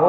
2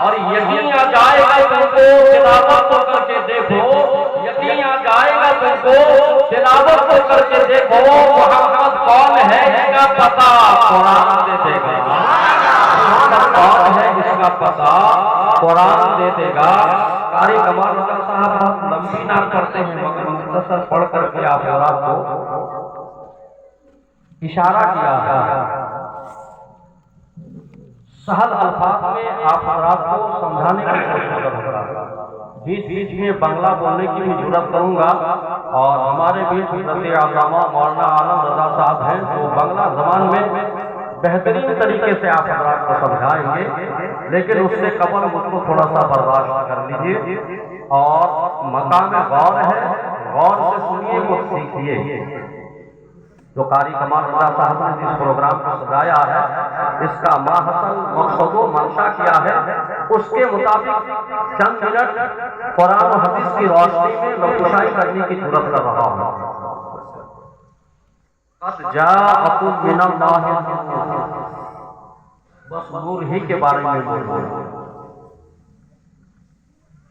اور یقین آ جائے گا تم کو تلاوت کو کر کے دیکھو، یقین آ جائے گا تم کو تلاوت کو کر کے دیکھو، محمد کون ہے اس کا پتہ قرآن دے دے گا، محمد کون ہے اس کا پتہ قرآن دے دے گا۔ قاری کمال رضا صاحب بہت لمبی نعت کرتے ہیں مگر مختصر پڑھ کر کے آپ حضرات کو اشارہ کیا ہے، سہل الفاظ میں آپ حضرات کو سمجھانے کی کوشش کروں گا، بیچ بیچ میں بنگلہ بولنے کی بھی ضرورت کروں گا، اور ہمارے بیچ حضرت علامہ مولانا عالم رضا صاحب ہیں جو بنگلہ زبان میں بہترین طریقے سے آپ حضرات کو سمجھائیں گے، لیکن اس سے قبل مجھ کو تھوڑا سا برداشت کر لیجیے اور مقام غور ہے، غور سے سنیے کچھ سیکھیے۔ جو قاری کمال رضا صاحب نے جس پروگرام کو سجایا ہے اس کا ماحصل مقصد و منشا کیا ہے، اس کے مطابق چند منٹ قرآن و حدیث کی روشنی میں نقشائی کرنے کی ضرورت کر رہا ہوں۔ قد جاءکم من اللہ، بس نور ہی کے بارے میں بولوں۔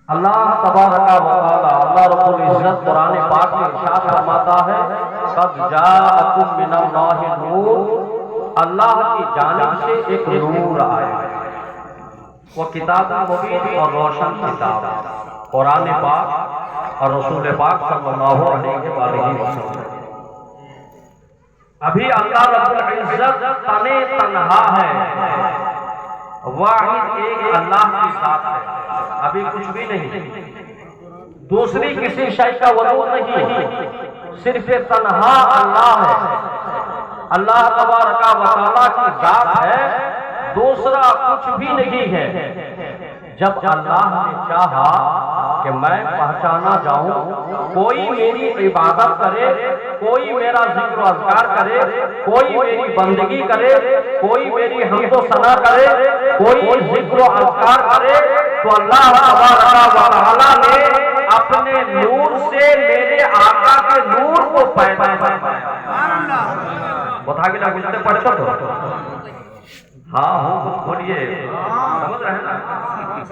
اللہ تبارک و تعالی، اللہ رب العزت قرآن پاک میں ارشاد فرماتا ہے قد جاءکم من اللہ نور، اللہ کی جانب سے ایک نور آیا، وہ کتاب مبین اور روشن کتاب قرآن پاک اور رسول پاک صلی اللہ علیہ وآلہ وسلم۔ ابھی اللہ رب العزت تنے تنہا ہے، واحد ایک اللہ کی ذات ہے، ابھی کچھ بھی نہیں، دوسری کسی شے کا وجود نہیں، صرف تنہا اللہ ہے، اللہ تبارک و تعالیٰ کی ذات ہے، دوسرا کچھ بھی نہیں ہے۔ جب اللہ نے چاہا کہ میں پہچانا جاؤں، کوئی میری عبادت کرے، کوئی میرا ذکر و اذکار کرے، کوئی میری بندگی کرے، کوئی میری حمد و ثنا کرے، کوئی ذکر و اذکار کرے، تو اللہ تبارک و تعالیٰ نے اپنے نور سے میرے آقا کے نور کو پیدا فرمایا۔ بتا گلا گزرتے پڑھو تو ہاں کچھ بولیے، سمجھ رہے ہیں نا؟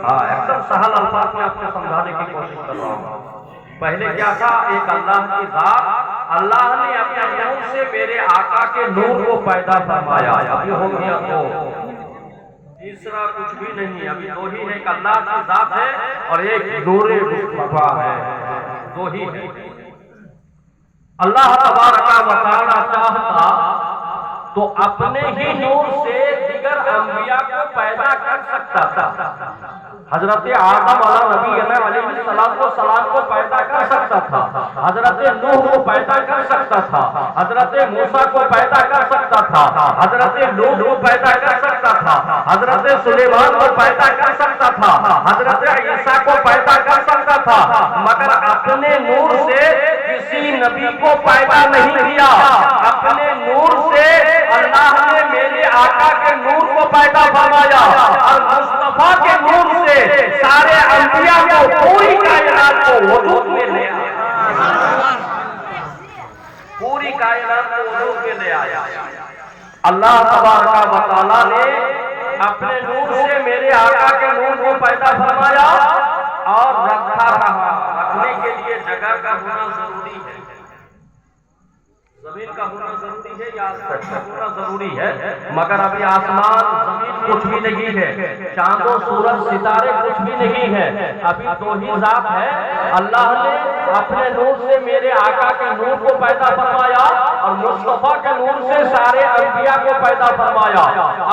ہاں ایک دم سہل الفاظ میں آپ کو سمجھانے کی کوشش کر رہا ہوں۔ پہلے کیا تھا؟ ایک اللہ کی ذات، اللہ نے اپنے نور سے میرے آقا کے نور کو پیدا فرمایا، ابھی ہو گیا دو، تیسرا کچھ بھی نہیں، ابھی دو ہی ہے، ایک اللہ کی ذات ہے اور ایک نور مصطفیٰ ہے، دو ہی ہے۔ اللہ تبارک و تعالیٰ چاہتا تو اپنے ہی نور سے دیگر انبیاء کو پیدا کر سکتا تھا، حضرت آدم علیہ السلام کو پیدا کر سکتا تھا، حضرت نوح کو پیدا کر سکتا تھا، حضرت موسیٰ کو پیدا کر سکتا تھا، حضرت لوط کو پیدا کر سکتا تھا، حضرت سلیمان کو پیدا کر سکتا تھا، حضرت عیسیٰ کو پیدا کر سکتا تھا، مگر اپنے نور سے کسی نبی کو پیدا نہیں کیا۔ اپنے نور سے اللہ نے میرے آقا کے نور کو پیدا فرمایا اور مصطفیٰ کے نور سے سارے انبیاء کو، پوری کائنات کو وجود میں لے آیا، پوری کائنات کو وجود میں لے آیا۔ اللہ تبارک و تعالیٰ نے اپنے نور سے میرے آقا کے نور کو پیدا فرمایا اور رکھا رہا۔ رکھنے کے لیے جگہ کا ہونا ضروری ہے، زمین کا ہونا ضروری ہے یا آسمان کا ہونا ضروری ہے، مگر ابھی آسمان زمین کچھ بھی نہیں ہے، چاند و سورج ستارے کچھ بھی نہیں ہے، ابھی دو ہی ذات ہے۔ اللہ نے اپنے نور سے میرے آقا کے نور کو پیدا فرمایا اور مصطفیٰ کے نور سے سارے انبیاء کو پیدا فرمایا۔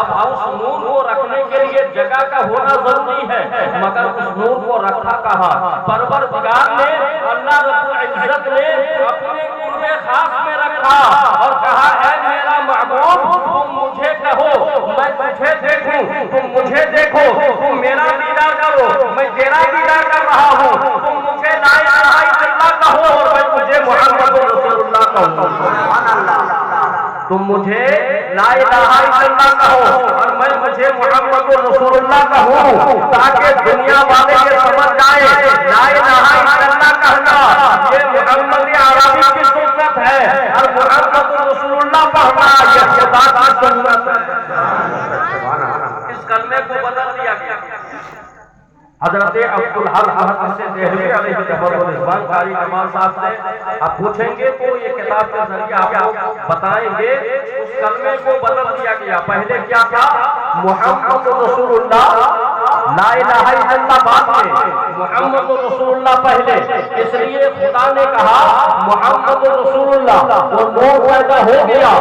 اب اس نور کو رکھنے کے لیے جگہ کا ہونا ضروری ہے، مگر اس نور کو رکھا کہاں؟ پروردگار نے، اللہ رب العزت نے اپنے قرب خاص میں رکھا اور کہا اے میرا محبوب تم مجھے کہو میں تجھے دیکھوں، تم مجھے دیکھو، تم میرا دیدار کرو میں تیرا دیدار کر رہا ہوں، تم مجھے لا الہ الا اللہ کہو اور میں تجھے محمد رسول اللہ کہوں، تم مجھے لا الہ الا اللہ کہو اور میں مجھے محمد رسول اللہ کہوں، تاکہ دنیا والے یہ سمجھ جائیں لا الہ الا اللہ کہنا یہ محمد عربی کی سنت ہے اور محمد رسول اللہ پڑھنا یہ خدا کی سنت ہے۔ اس کلمے کو بدل دیا گیا، حضرت عبدالحق احمد سے دہلوی علیہ الرحمن قاری کمال صاحب سے آپ پوچھیں گے تو یہ کتاب کے ذریعے آپ کو بتائیں گے اس کلمے کو بدل دیا گیا. پہلے کیا تھا؟ محمد رسول اللہ لا الہ الا اللہ بعد میں، محمد رسول اللہ پہلے. اس لیے خدا نے کہا محمد رسول اللہ، وہ نور پیدا ہو گیا.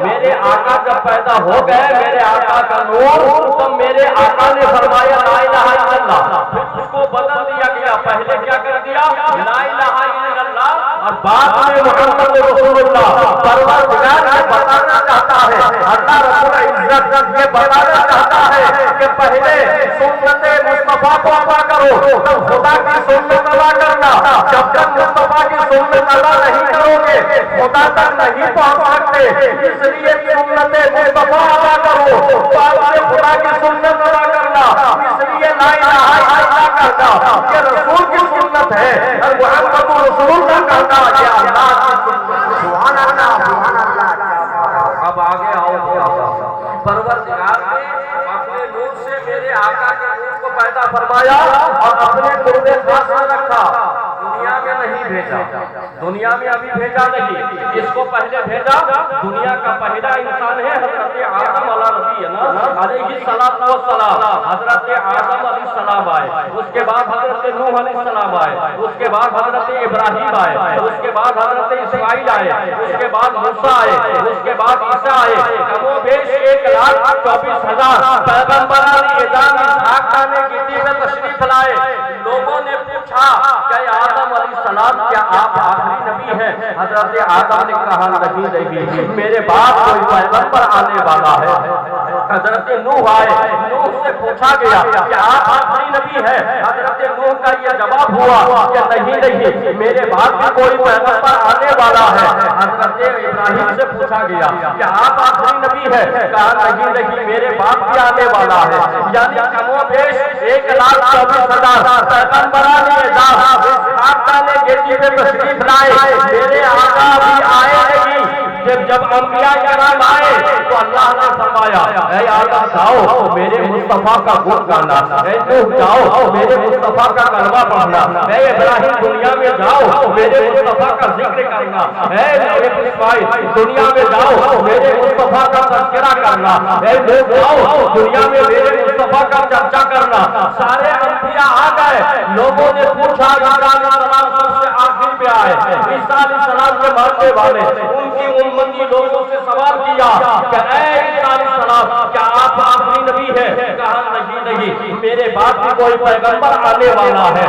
میرے آقا جب پیدا ہو گئے، میرے آقا کا نور، تب میرے آقا نے فرمایا لا الہ الا اللہ. پھر اس کو بدل دیا گیا. پہلے کیا کر دیا؟ لا الہ الا اللہ، اور بعد میں محمد رسول اللہ. پروردگار یہ بتانا چاہتا ہے، اللہ رب العزت یہ بتانا چاہتا ہے کہ پہلے سنت مصطفیٰ کو ادا کرو، تب خدا کی سنت ادا کرنا. جب تک مصطفیٰ کی سنت ادا نہیں کرو گے خدا تک نہیں پہنچ سکتے. اس لیے سنت مصطفیٰ ادا کرو، بعد میں خدا کی سنت ادا کرنا. اس لیے لا الہ الا اللہ کہنا یہ رسول کی سنت ہے، اور محمد رسول اللہ کہنا یہ اللہ کی سنت. سبحان اللہ، سبحان اللہ. اب آگے آؤ. پروردگار نے اپنے نور سے میرے آقا کے نور کو پیدا فرمایا اور اپنے قرب خاص میں رکھا. دنیا میں نہیں بھیجا، دنیا میں ابھی بھیجا نہیں. اس کو پہلے بھیجا. دنیا کا پہلا انسان ہے حضرت آدم علیہ السلام. حضرت آدم علیہ السلام آئے، اس کے بعد حضرت نوح علیہ السلام آئے، اس کے بعد حضرت ابراہیم آئے، اس کے بعد حضرت اسماعیل آئے، اس کے بعد موسیٰ آئے، اس کے بعد عیسیٰ آئے. کم و بیش 1,24,000 پیغمبران اعظام اسحاق نے گدی میں تشریف لائے. لوگوں نے پوچھا کہ آدم علیہ السلام کیا آپ آخری نبی ہیں؟ حضرت آدم نے کہا نہیں، میرے بعد کوئی پیغمبر آنے والا ہے. حضرت نوح آئے، نوح سے پوچھا گیا کہ آپ آخری نبی ہیں؟ حضرت نوح کا یہ جواب ہوا کہ نہیں، میرے بعد بھی کوئی پیغمبر آنے والا ہے. حضرت ابراہیم سے پوچھا گیا کہ آپ آخری نبی ہیں؟ کہا نہیں، میرے بعد بھی آنے والا ہے. یعنی کم و بیش 1,24,000 پیغمبران اعظام اسحاق نے گدی پہ تشریف لائے. میرے آقا بھی آئے نہیں. جب انبیاء کرام آئے تو اللہ نے فرمایا اے آدم جاؤ میرے مصطفیٰ کا گن گانا، اے نوح جاؤ میرے مصطفیٰ کا کلمہ پڑھنا، اے ابراہیم دنیا میں جاؤ میرے مصطفیٰ کا ذکر کرنا، اے اسماعیل دنیا میں جاؤ میرے مصطفیٰ کا تذکرہ کرنا، اے نوح جاؤ دنیا میں میرے مصطفیٰ کا چرچا کرنا. سارے انبیاء آ گئے. لوگوں نے پوچھا عیسیٰ علیہ السلام سب سے آخر پہ آئے. عیسیٰ علیہ السلام کے ماننے والے ان کی امتی لوگوں سے سوال کیا کہ اے عیسیٰ علیہ السلام کیا آپ آخری نبی ہیں؟ کہا نہیں، میرے بعد بھی کوئی پیغمبر آنے والا ہے.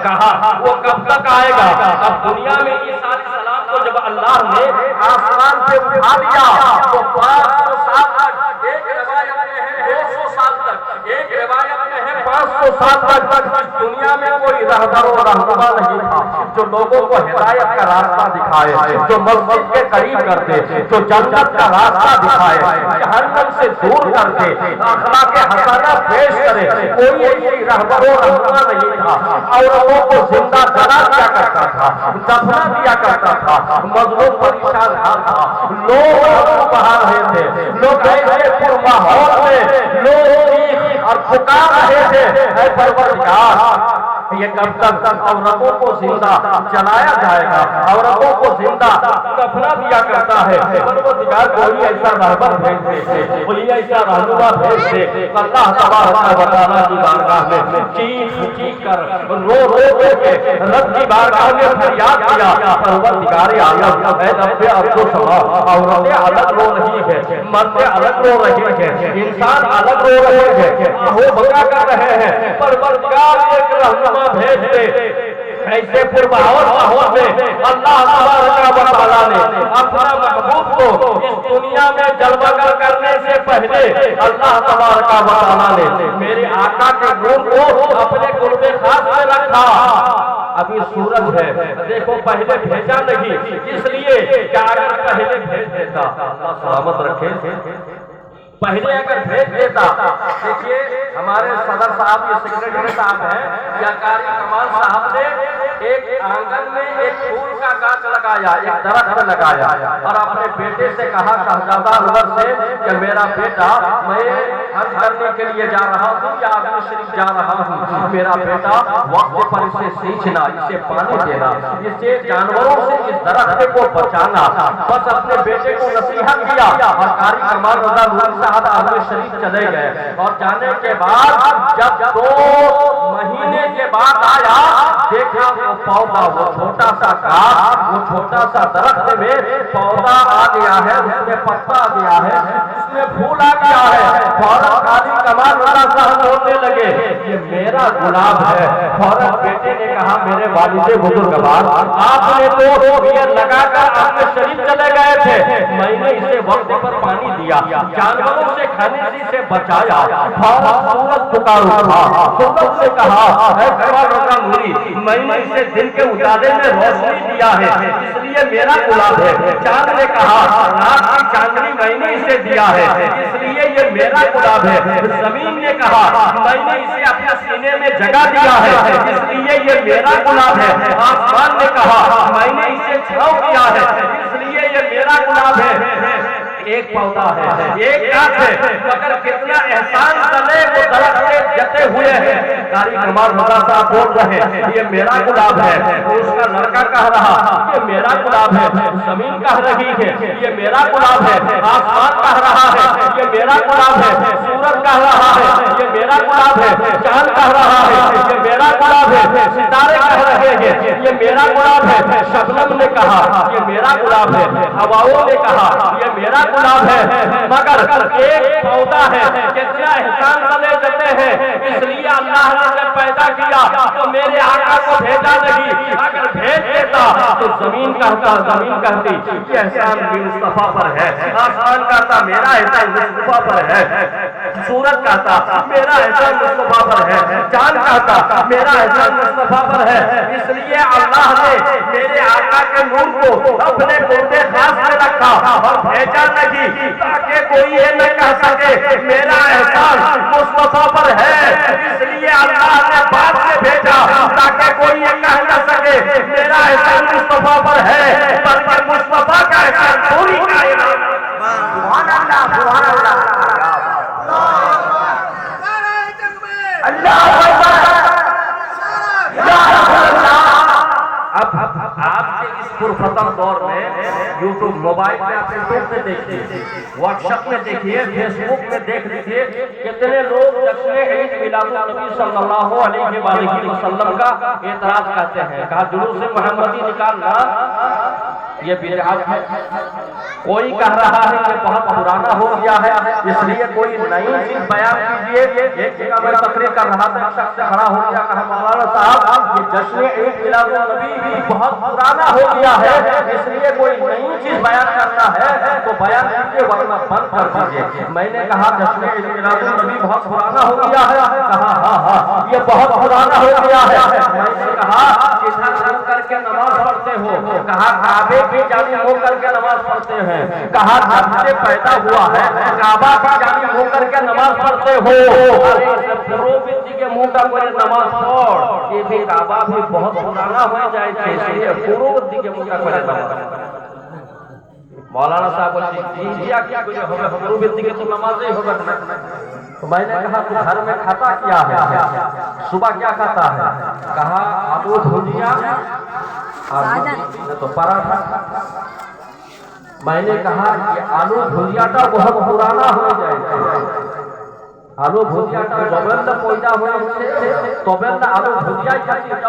کہا وہ کب تک آئے گا؟ اب دنیا میں عیسیٰ علیہ السلام کو جب اللہ نے آسمان سے اٹھا دیا تو 500 سال تک، ایک روایت میں ہے 200 سال تک، ایک روایت میں ہے 500 سال تک دنیا میں کوئی رہبر و رہنما نہیں تھا جو لوگوں کو ہدایت کا راستہ دکھائے، جو مسجد کے قریب کرتے، جو جنت کا راستہ دکھائے، جہنم سے دور کرتے، اخلاق حسنہ پیش کرے. کوئی ایسی رہبر و رہنما نہیں تھا. عورتوں کو زندہ جلا دیا کرتا تھا، دفنا دیا کرتا تھا، مظلوم پریشان حال تھا. لوگ آنسو بہا رہے تھے، لوگ ایسے پرماحول میں لوگ چیخ اور پکار رہے تھے اے پروردگار یہ کب تک عورتوں کو زندہ جلایا جائے گا، عورتوں کو زندہ دفنا دیا کرتا ہے. پروردگار کوئی ایسا رہبر بھیج دے، کوئی ایسا رہنما بھیج دے. اللہ تبارک و تعالیٰ کی بارگاہ میں چیخ چیخ کر رو رو کے رب کی بارگاہ میں فریاد کیا پروردگار عالم اے رب ارض و سما. عورتیں الگ رو رہی ہے، مردیں الگ رو رہی ہیں، انسان الگ رو رہے ہیں، وہ بکا کر رہے ہیں. پروردگار ایک رہنما بھیج دے. ایسے پرماحول ماحول میں اللہ تبارک و تعالیٰ نے اپنا محبوب کو اس دنیا میں جلوہ گر کرنے سے پہلے اللہ تبارک و تعالیٰ نے میرے آقا کے نور کو اپنے قرب خاص میں رکھا. ابھی سورج ہے دیکھو پہلے بھیجا نہیں، اس لیے کہ اگر پہلے بھیج دیتا اللہ سلامت رکھے، پہلے اگر بھیج دیتا. دیکھیے ہمارے صدر صاحب یہ سیکریٹری صاحب ہیں یا قاری کمال صاحب نے ایک آنگن میں ایک پھول کا گاچ لگایا، ایک درخت لگایا اور اپنے بیٹے سے کہا شہزادہ انور سے کہ میرا بیٹا میں حج کرنے کے لیے جا رہا ہوں یا عالم شریف جا رہا ہوں، میرا بیٹا وقت پر اسے سینچنا، اسے پانی دینا، اسے جانوروں سے اس درخت کو بچانا۔ بس اپنے بیٹے کو نصیحت کیا اور قاری کمال رضا نوری صاحب عالم شریف چلے گئے اور جانے کے بعد جب 2 مہینے کے بعد آیا دیکھا وہ پودا، وہ چھوٹا سا کاٹ، وہ چھوٹا سا درخت میں پودا آ گیا ہے، اس میں پتا آ گیا ہے، اس میں پھول آ گیا ہے۔ فوراً قاری کمال رضا صاحب بولنے لگے یہ میرا گلاب ہے۔ فوراً بیٹے نے کہا میرے والد بزرگوار آپ نے تو یہ لگا کر عالم شریف چلے گئے تھے، میں نے اسے وقت پر پانی دیا، جانوروں سے کھانسی سے بچایا۔ فوراً سورج پکار اٹھا، سورج نے کہا اے کمال رضا نوری میں نے اسے دن کے اجالے میں روشنی دیا ہے اس لیے میرا گلاب ہے۔ چاند نے کہا رات کی چاندنی میں نے اسے دیا ہے اس لیے یہ میرا گلاب ہے۔ زمین نے کہا میں نے اسے اپنے سینے میں جگہ دیا ہے اس لیے یہ میرا گلاب ہے۔ آسمان نے کہا میں نے اسے چھاؤ کیا ہے اس لیے یہ میرا گلاب ہے۔ ایک پودا ہے، ایک گاچھ ہے، مگر کتنا احسان کرے وہ درخت جتے ہوئے ہیں۔ قاری کمال رضا صاحب بول رہے ہیں یہ میرا گلاب ہے، اس کا لڑکا کہہ رہا یہ میرا گلاب ہے، زمین کہہ رہی ہے یہ میرا گلاب ہے، آسمان کہہ رہا ہے یہ میرا گلاب ہے، سورج کہہ رہا ہے یہ میرا گلاب ہے، چاند کہہ رہا ہے یہ میرا گلاب ہے، ستارے کہہ رہے ہیں یہ میرا گلاب ہے، شبنم نے کہا یہ میرا گلاب ہے، ہواؤں نے کہا یہ میرا گلاب ہے، مگر ایک پودا ہے کتنا احسان والے جتے ہیں۔ اس لیے اللہ نے جب پیدا کیا تو میرے آقا کو بھیجا نہیں، اگر بھیج دیتا تو زمین کہتی یہ احسان بھی مصطفیٰ پر ہے، آسمان کہتا میرا احسان مصطفیٰ پر ہے، سورج کہتا میرا احسان مصطفیٰ پر ہے، چاند کہتا میرا احسان مصطفیٰ پر ہے۔ اس لیے اللہ نے میرے آقا کے نور کو اپنے پردے خاص میں رکھا اور بھیجا نہیں تاکہ کوئی یہ نہ کہہ سکے میرا احسان مصطفیٰ پر ہے۔ اس لیے اللہ نے بعد سے بھیجا تاکہ کوئی یہ کہہ نہ سکے میرا احسان مصطفیٰ پر ہے، بلکہ مصطفیٰ کا احسان پوری کائنات۔ سبحان اللہ، سبحان اللہ، اللہ اکبر، یا رسول اللہ۔ اب آپ کے اس پرفتن دور میں یوٹیوب موبائل پہ آپ یوٹیوب میں دیکھیے، واٹس ایپ میں دیکھیے، فیس بک میں دیکھ لیجیے کتنے لوگ جشن عید میلاد النبی صلی اللہ علیہ وآلہ وسلم کا اعتراض کرتے ہیں، کہا جلوس محمدی نکالنا یہ بدعت ہے۔ کوئی کہہ رہا ہے کہ بہت پرانا ہو گیا ہے اس لیے کوئی نئی چیز بیان کیجیے۔ ایک جگہ میں تقریر کر رہا تھا، ایک شخص سے کھڑا ہو گیا، کہا مولانا صاحب یہ جشن عید میلاد النبی بہت پرانا ہو گیا ہے اس لیے کوئی نئی چیز بیان کرنا ہے تو بیان کیجیے ورنہ بند کر دیجیے۔ میں نے کہا جشن عید میلاد النبی بہت پرانا ہو گیا ہے، کہا ہاں یہ بہت پرانا ہو گیا ہے۔ میں نے کہا کتنا رنگ کر کے نماز پڑھتے ہو، کہا کعبے کی جانب ہو کر کے نماز پڑھتے ہیں، کہا جب سے پیدا ہوا ہے کعبہ کی جانب ہو کر کے نماز پڑھتے ہو، پروبتی کے منہ کا کوئی نماز پڑھ، یہ بھی کعبہ بھی بہت پرانا ہو جائے گا اس لیے پروبتی کے منہ کا کوئی نماز۔ مولانا صاحب کیا پروبتی کے تو نماز ہی ہوگا۔ تو میں نے کہا تو گھر میں کھاتا کیا ہے، صبح کیا کھاتا ہے، کہا آلو بھجیا تو پراٹھا۔ میں نے کہا یہ آلو بھجیاটা بہت পুরানা হয়ে যায়। আলু ভুজিয়াটা যবেন পয়দা হয়েছে তবেন আলু ভুজিয়াই এটা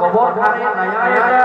গোবর খানে নয়া এটা।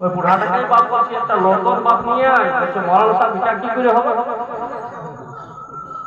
ওই বুড়াটাকেই বাপ বলছি, একটা নতুন বাপ নিয়ে আয়। বলছে মৌলানা সাহেব এটা কি করে হবে।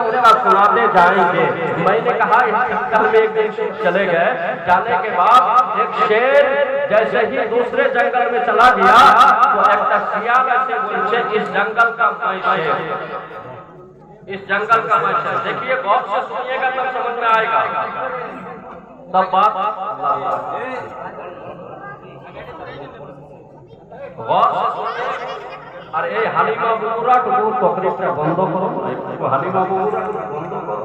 ان کا سناتے جائیں گے۔ میں نے کہا اس جنگل میں ایک دن چلے گئے، جانے کے بعد ایک شیر جیسے ہی دوسرے جنگل میں چلا گیا تو ایک سیال ایسے بولچے اس جنگل کا میں شیر، اس جنگل کا میں شیر۔ دیکھیے غور سے سنیے گا تب سمجھ میں آئے گا تب بات غور سے سنیے۔ আর এই হালিমা বুবুরা টুকু তকরিফটা বন্ধ করো, একটু হালিমা বুবুরা বন্ধ করো।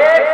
1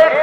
1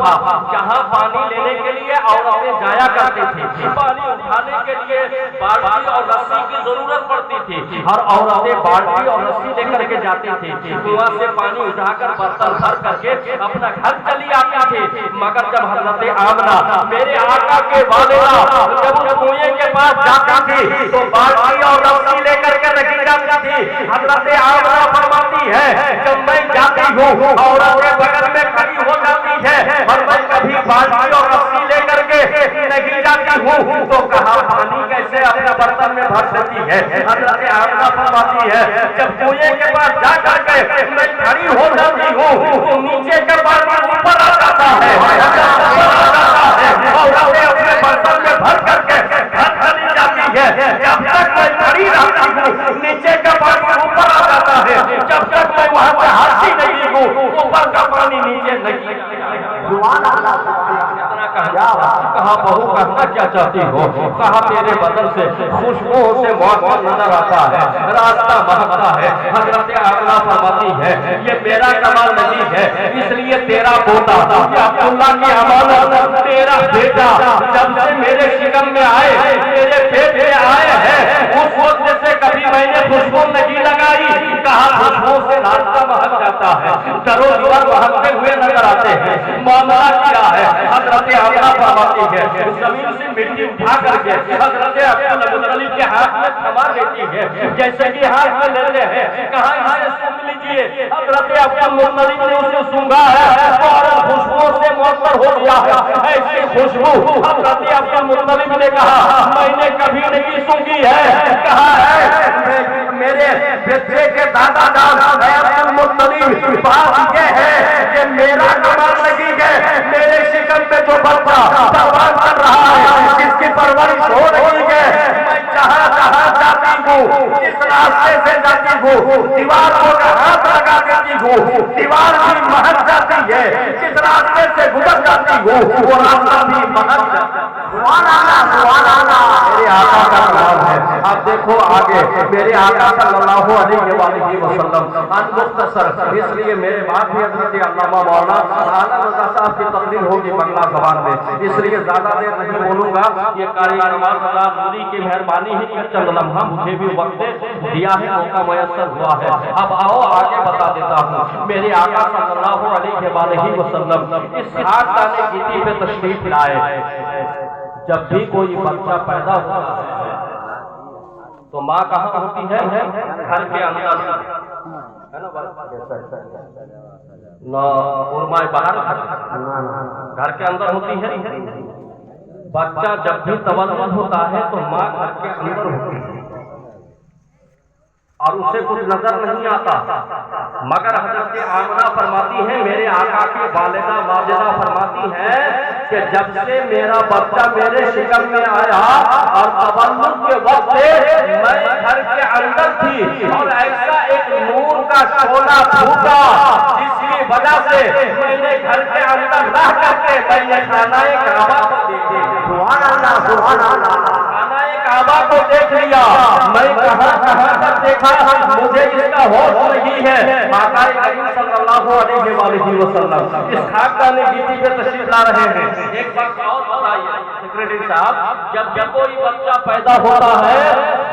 تھا جہاں پانی لینے کے لیے عورتیں جایا کرتی تھی. پانی اٹھانے کے لیے بالٹی اور رسی کی ضرورت پڑتی تھی. ہر عورتیں بالٹی اور رسی لے کر کے جاتی تھی. کنواں سے پانی اٹھا کر برتن بھر کر کے اپنا گھر چلی آتی تھی. مگر جب حضرت آمنہ میرے آقا کے والدہ جب اس کنویں کے پاس جاتی تھی تو بالٹی اور رسی لے کر کے نہیں جاتی تھی. حضرت آمنہ فرماتی ہے جب میں جاتی ہوں عورتیں بغل میں کھڑی ہو جاتی ہے اور میں کبھی بالٹی اور رسی لے کر کے نہیں جاتی ہوں تو کہا پانی کیسے اپنے برتن میں بھر سکتی ہے. حضرت آمنہ فرماتی ہے جب کنویں کے پاس جا کر کے میں کھڑی ہو جاتی ہوں تو نیچے کا پانی اوپر آ جاتا ہے اور اپنے برتن میں بھر کر کے گھر چلی جاتی ہے. جب تک میں کھڑی رہتی ہوں نیچے کا پانی اوپر آ جاتا ہے. جب تک میں وہاں سے ہاتھی نہیں ہوں اوپر کا پانی نیچے نہیں. کہا بہو کہنا کیا چاہتی ہو؟ کہا تیرے بدن سے خوشبو سے موت نظر آتا ہے, راستہ مہکتا ہے. حضرت آمنہ فرماتی ہے یہ میرا کمال نہیں ہے, اس لیے تیرا پوتا عبداللہ کی امانت تیرا بیٹا جب سے میرے شکم میں آئے میرے پیٹ میں آئے ہیں اس وقت سے کبھی میں نے خوشبو نہیں لگائی. کہا خوشبو سے راستہ مہک جاتا ہے, درو دیوار مہکتے ہوئے نظر آتے ہیں. معاملہ کیا ہے؟ حضرت آمنہ فرماتی ہے زمین سے مٹی اٹھا کر کے حضرت عبدالمطلب کے ہاتھ میں تھما لیتی ہے جیسے کہ ہاتھ میں لیتے ہیں. کہا اسے سونگ لیجیے. حضرت عبدالمطلب نے اسے سونگا ہے اور خوشبو سے معطر ہو گیا ہے. ایسی خوشبو حضرت عبدالمطلب نے کہا میں نے کبھی نہیں سونگی ہے. کہا ہے میرے بچے کے دادا جان عبدالمطلب بات یہ ہے کہ میرا کمال نہیں ہے میرے شکم پہ جو بچہ پروان کر رہا ہے جس کی پرورش ہو رہی ہے میں جہاں جہاں جاتی ہوں جس راستے سے جاتی ہوں دیوار کو ہاتھ لگا دیتی ہوں دیوار بھی مہک جاتی ہے. جس راستے سے گزر جاتی ہوں وہ راستہ بھی مہک جاتا ہے. میرے آقا کا کلام ہے. آپ دیکھو آگے میرے آقا صلی اللہ علیہ وآلہ وسلم ان مختصر اس لیے میرے بعد بھی حضرت علامہ مولانا اعلیٰ رضا صاحب کی تقریر ہوگی بنگلہ زبان میں, اس لیے زیادہ دیر نہیں بولوں گا. یہ قاری کمال رضا نوری کی مہربانی ہے کہ چند لمحہ مجھے بھی وقت دیا ہے, موقع میسر ہوا ہے. اب آؤ آگے بتا دیتا ہوں. میرے آقا صلی اللہ علیہ وآلہ وسلم اس ہاتھ دانے گیتی پہ تشریف لائے. جب بھی کوئی بچہ پیدا ہوتا ہے تو ماں کہاں ہوتی ہے؟ گھر کے اندر نہ علماء باہر گھر کے اندر ہوتی ہے. بچہ جب بھی تولد ہوتا ہے تو ماں گھر کے اندر ہوتی ہے اور اسے کچھ نظر نہیں آتا. مگر حضرت آمنہ فرماتی ہے میرے آقا کی والدہ ماجدہ فرماتی ہے کہ جب سے میرا بچہ میرے شکم میں آیا اور تولد کے وقت میں گھر کے اندر تھی اور ایسا ایک نور کا شعلہ پھوٹا جس کی وجہ سے میں نے گھر کے اندر رہ کر کے میں نے خانہ کعبہ کو دیکھا. سبحان اللہ سبحان اللہ. خانہ کعبہ کو دیکھ لیا. میں کہاں تک دیکھا مجھے اس کا ہوش نہیں ہے. آقا کریم صلی اللہ علیہ وآلہ وسلم اس خاکدان گیتی پہ تشریف لا رہے ہیں. ایک بات اور بتائیے سیکریٹری صاحب, جب کوئی بچہ پیدا ہوتا ہے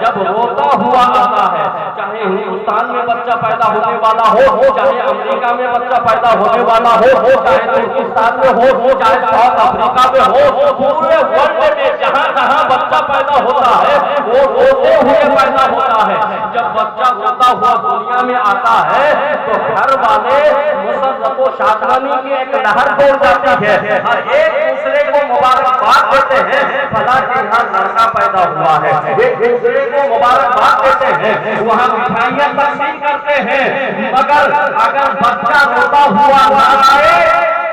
جب روتا ہوا آتا ہے, چاہے ہندوستان میں بچہ پیدا ہونے والا ہو, چاہے امریکہ میں بچہ پیدا ہونے والا ہو, چاہے ترکستان میں ہو, چاہے ساؤتھ افریقہ میں ہو, پورے ورلڈ میں جہاں جہاں بچہ پیدا ہوتا ہے وہ روتے ہوئے پیدا ہوتا ہے. جب بچہ روتا ہوا دنیا میں آتا ہے تو گھر والے مسرت و شادمانی کی ایک لہر دوڑ جاتی ہے اور ایک دوسرے کو مبارکباد دیتے ہیں فلاں کے یہاں لڑکا پیدا ہوا ہے. ایک دوسرے کو مبارکباد دیتے ہیں, وہاں مٹھائیاں تقسیم کرتے ہیں. مگر اگر بچہ روتا ہوا نہ آئے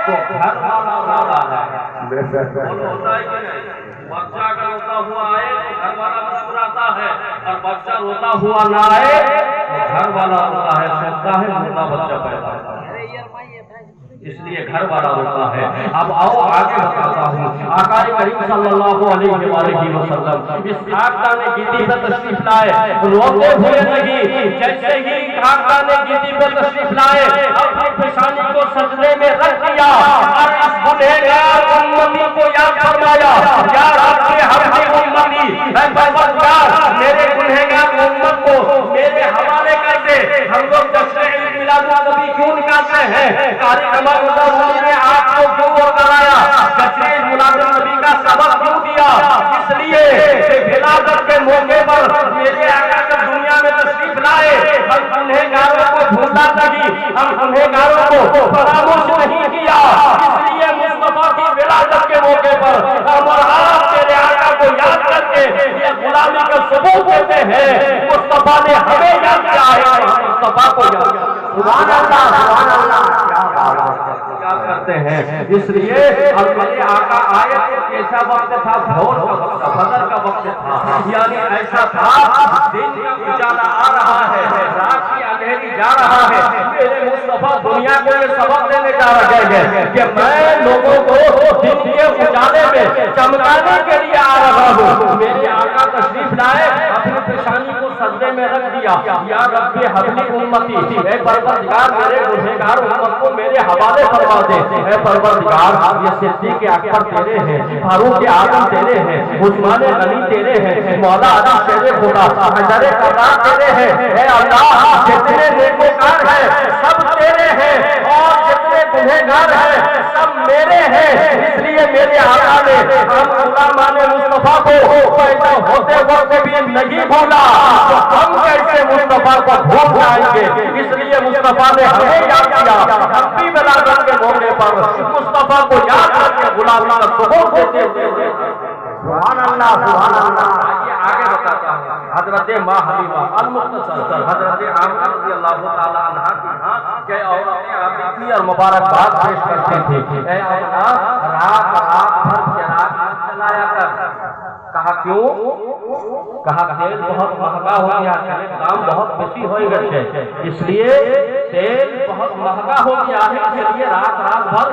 تو گھر والا روتا ہے. ہوتا ہے کہ نہیں؟ بچہ اگر روتا ہوا آئے تو گھر والا مسکراتا ہے اور بچہ روتا ہوا نہ آئے تو گھر والا روتا ہے, سوچتا ہے موٹا بچہ پیدا ہوتا ہے اس لیے گھر والا روتا ہے. اب آؤ آگے بتاتا ہوں. آقا کریم صلی اللہ علیہ وآلہ وسلم اس خاکدان گیتی پہ تشریف لائے, روتے ہوئے نہیں. جیسے ہی خاکدان گیتی پہ تشریف لائے اپنی پیشانی کو سجدے میں رکھ دیا کیا اور اس گنہگار امتی کو یاد فرمایا یا رب حبلی امتی، اے پروردگار میرے گنہگار امت کو میرے حوالے کر دے۔ ہم لوگ جشن عید میلاد النبی کیوں نکالتے ہیں؟ قاری قمر رضا ولی نے آپ کو کیوں کرایا؟ جشن عید میلاد النبی کا سبب کیوں دیا؟ اس لیے کہ ولادت کے موقع پر میرے آقا جب دنیا میں تشریف لائے ہم گنہگاروں کو بھولا نہیں، ہم گنہگاروں کو فراموش نہیں کیا۔ اس لیے مصطفیٰ کی ولادت کے موقع پر ہم اور آپ تیرے آقا کو یاد کر کے یہ غلامی کا ثبوت دیتے ہیں۔ مصطفیٰ نے ہمیں یاد کیا ہے، مصطفیٰ کو یاد کیا۔ سبحان اللہ سبحان اللہ، کیا یاد کرتے ہیں۔ اس لیے اب میرے آقا آئے ایسا وقت تھا، بھور کا وقت، فجر کا وقت تھا، یعنی ایسا تھا دن کا اجالا آ رہا ہے، رات کی اندھیری جا رہا ہے۔ میرے مصطفیٰ دنیا کو یہ سبق دینے جا رہے ہیں کہ میں لوگوں کو دن کے اجالے میں چمکانے کے لیے آ رہا ہوں۔ میرے آقا تشریف لائے، اپنی پیشانی کو سجدے میں رکھ دیا، یا رب حبلی امتی، اے پروردگار میرے گنہگار امت کو میرے حوالے فرما دے۔ اے پروردگار یہ صدیق اکبر تیرے ہیں، فاروق اعظم تیرے ہیں، عثمان غنی تیرے ہیں، مولا علی تیرے خدا، حیدر کرار تیرے ہیں۔ اے اللہ جتنے نیکوکار ہیں سب تیرے ہیں، اور جتنے گنہگار ہیں سب میرے ہیں۔ اس لیے میرے آقا نے ہم غلامان مصطفیٰ کو پیدا ہوتے وقت بھی نہیں بھولا، تو ہم کیسے مصطفیٰ کو بھول جائیں گے؟ اس لیے مصطفیٰ نے ہمیں یاد کیا۔ ہم بھی ولادت کے موقع پر مصطفیٰ کو یاد کر کے غلامی کا ثبوت دیتے ہوئے سبحان اللہ سبحان اللہ۔ یہ آگے بتاتا ہوں، حضرت ماں حلیمہ المختصر حضرت آمنہ رضی اللہ تعالیٰ عنہا کی ہاں کہ عورتیں آتی تھی اور مبارکباد پیش کرتی تھی، اے آمنہ رات بھر چراغ چلایا کر۔ کہا کیوں؟ کہا تیل بہت مہنگا ہو گیا ہے، دام بہت بیشی ہو گئے، اس لیے تیل بہت مہنگا ہو گیا ہے، اس لیے رات بھر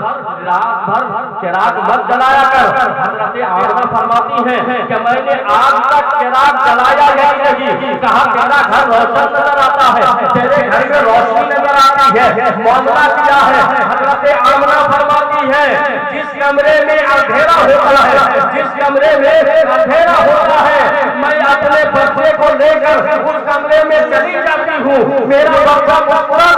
چراغ مت جلایا کر۔ حضرت آمنہ فرماتی ہیں کہ میں نے آج تک چراغ جلایا ہی نہیں۔ کہا تیرا گھر روشن نظر آتا ہے، تیرے گھر میں روشنی نظر آتی ہے، معاملہ کیا ہے؟ حضرت آمنہ فرماتی ہے جس کمرے میں اندھیرا ہوتا ہے، جس کمرے میں اندھیرا ہوتا ہے میں اپنے بچے کو لے کر اس کمرے میں چلی جاتی ہوں، میرا بچہ مسکرا